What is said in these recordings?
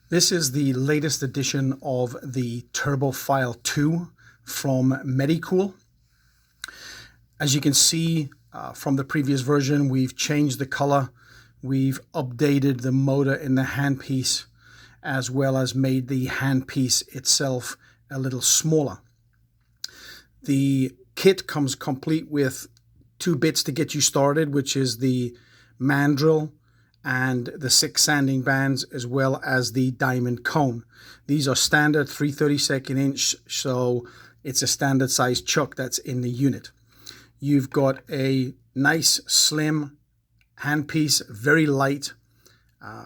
This is the latest edition of the Turbo File II from Medicool. As you can see from the previous version, we've changed the color, we've updated the motor in the handpiece, as well as made the handpiece itself a little smaller. The kit comes complete with two bits to get you started, which is the mandrel and the 6 sanding bands, as well as the diamond cone. These are standard 3/32 inch, so it's a standard size chuck that's in the unit. You've got a nice slim handpiece, very light.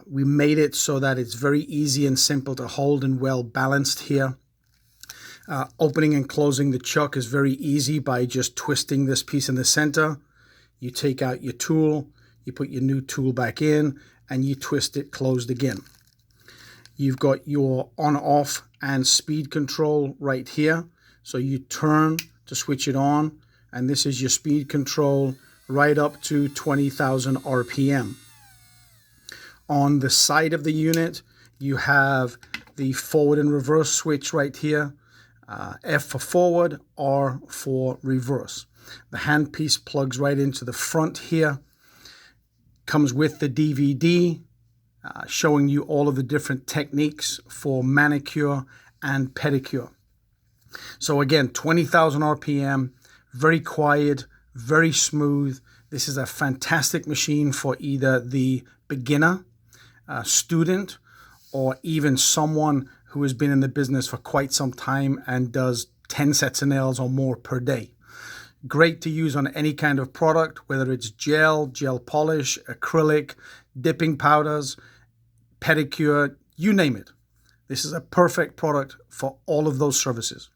We made it so that it's very easy and simple to hold and well balanced here. Opening and closing the chuck is very easy by just twisting this piece in the center. You take out your tool, you put your new tool back in, and you twist it closed again. You've got your on-off and speed control right here. So you turn to switch it on, and this is your speed control right up to 20,000 RPM. On the side of the unit, you have the forward and reverse switch right here. F for forward, R for reverse. The handpiece plugs right into the front here. Comes with the DVD showing you all of the different techniques for manicure and pedicure. So again, 20,000 RPM, very quiet, very smooth. This is a fantastic machine for either the beginner, student, or even someone who has been in the business for quite some time and does 10 sets of nails or more per day. Great to use on any kind of product, whether it's gel polish, acrylic, dipping powders, pedicure, you name it. This is a perfect product for all of those services.